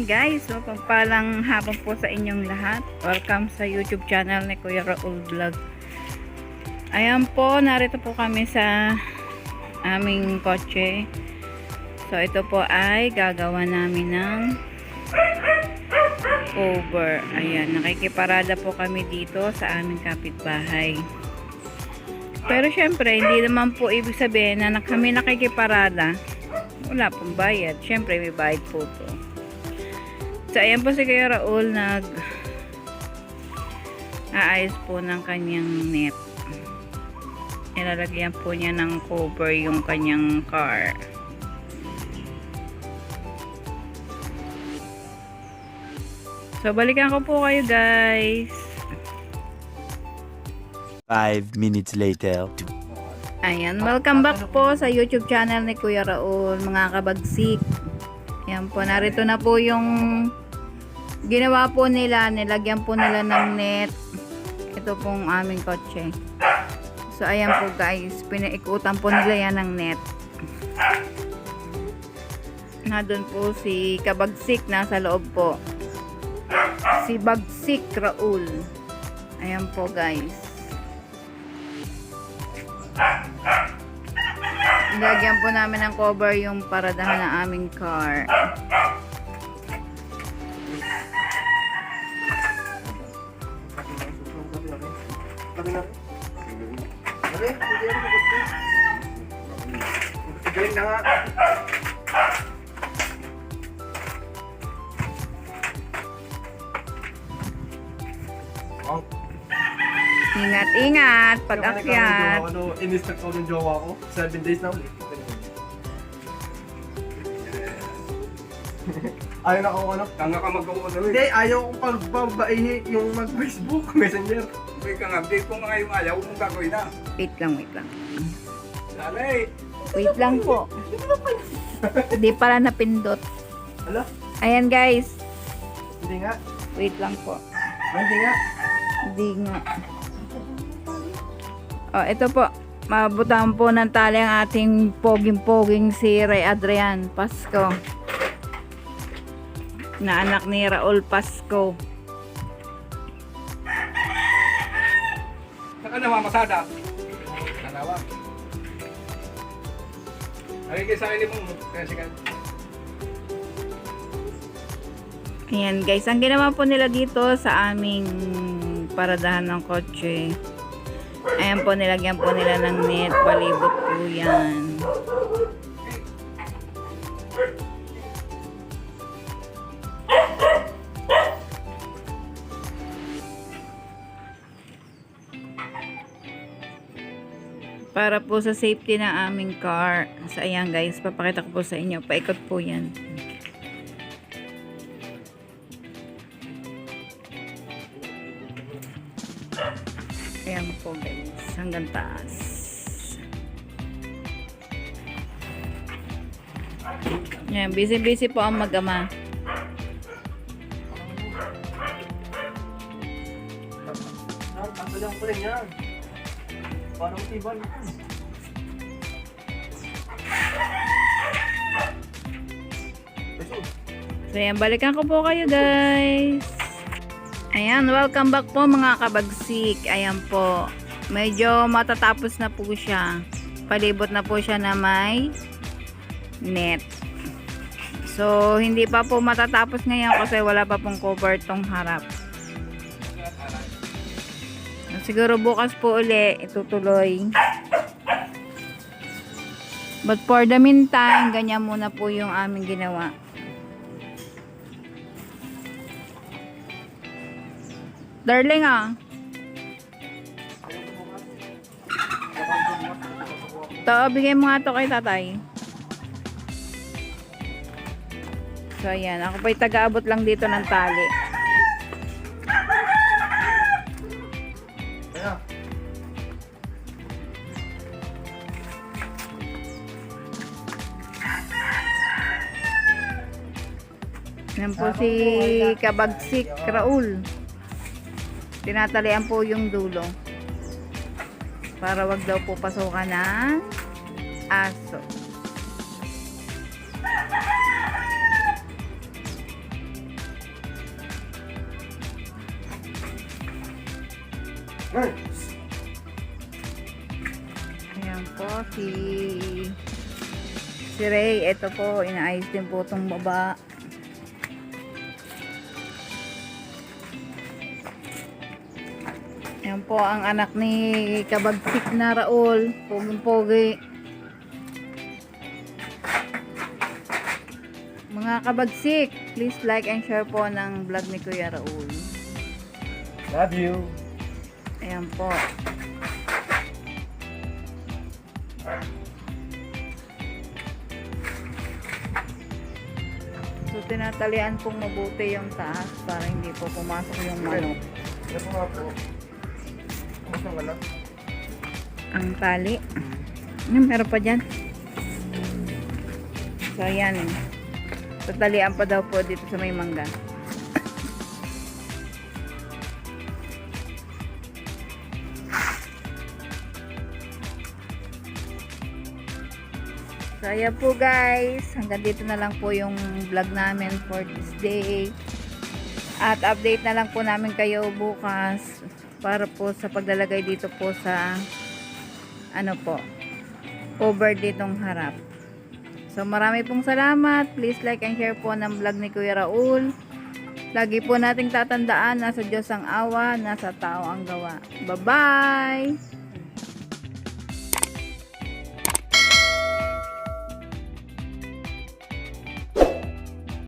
Ayan guys, so pagpalang hapon po sa inyong lahat. Welcome sa YouTube channel ni Kuya Raul Vlog. Ayan po, narito po kami sa aming kotse. So ito po ay gagawa namin ng cover. Ayan, nakikiparada po kami dito sa aming kapitbahay. Pero syempre, hindi naman po ibig sabihin na kami nakikiparada wala pong bayad. Syempre may bayad po to. So ayan po si Kuya Raul aayos po ng kanyang net. Ilalagyan po niya ng cover yung kanyang car. So balikan ko po kayo guys. 5 minutes later. Ayan, welcome back po sa YouTube channel ni Kuya Raul, mga kabagsik. Ayan po, narito na po yung ginawa po nila, nilagyan po nila ng net. Ito pong aming kotse. So ayan po guys, pinaikutan po nila yan ng net. Nandun po si Kabagsik, nasa loob po. Si Bagsik Raul. Ayan po guys. Lagyan po namin ng cover yung paradahan ng aming car. Ingat-ingat pag-akyat. In-instruct ko ng jowa ko. 7 days na ulit. Ayaw na ako ano? Tanga ka mag-uuna. Hindi, ayaw kong pagbabaihi yung mag-Facebook, Messenger. May kang update kung mga yung ayaw mong gagawin na. Wait lang, wait lang. Lalay! Wait lang po. Hindi pala napindot. Hala? Ayan guys. Hindi nga. Wait lang po. Hindi nga. Hindi nga. Oh, ito po. Mabutan po ng tali ang ating poging-poging si Ray Adrian Pasko. Na anak ni Raul Pasko. Saka na mamasada. Nanawa. Nagiging sa akin mo. Kaya sige. Ayan guys, ang ginawa po nila dito sa aming paradahan ng kotse. Ayan po, nilagyan po nila ng net. Palibot po yan. Para po sa safety ng aming car. So ayan guys, papakita ko po sa inyo. Paikot po yan. Ayan po guys, hanggang taas. Ayan, busy po ang mag-ama. Ako lang po rin yan. Parang tiban. So ayan, balikan ko po kayo guys. Ayan, welcome back po mga kabagsik. Ayan po, medyo matatapos na po siya. Palibot na po siya na may net. So, hindi pa po matatapos ngayon kasi wala pa pong cover tong harap. Siguro bukas po uli itutuloy. But for the meantime, ganyan muna po yung aming ginawa. Darling ah. Ito, bigay mo nga ito kay tatay. So ayan, ako pa'y taga-abot lang dito ng tali. Kaya. Yan po si Kabagsik Raul. Tinatalian po yung dulo. Para wag daw po pasukan ng aso. Ayan po si Ray. Ito po, inaayos din po itong baba. Ayan po ang anak ni Kabagsik na Raul. Poging-pogi. Mga Kabagsik, please like and share po ng vlog ni Kuya Raul. Love you. Ayan po. So, tinatalian pong mabuti yung taas para hindi po pumasok yung manok. Ano po nga po? Kumusta ka na? Ang tali. Meron pa dyan. So, ayan. Tatalian pa daw po dito sa may mangga. So, ayan po guys. Hanggang dito na lang po yung vlog namin for this day. At update na lang po namin kayo bukas para po sa paglalagay dito po sa ano po, over ditong harap. So, marami pong salamat. Please like and share po ng vlog ni Kuya Raul. Lagi po nating tatandaan, nasa Diyos ang awa, nasa tao ang gawa. Bye-bye!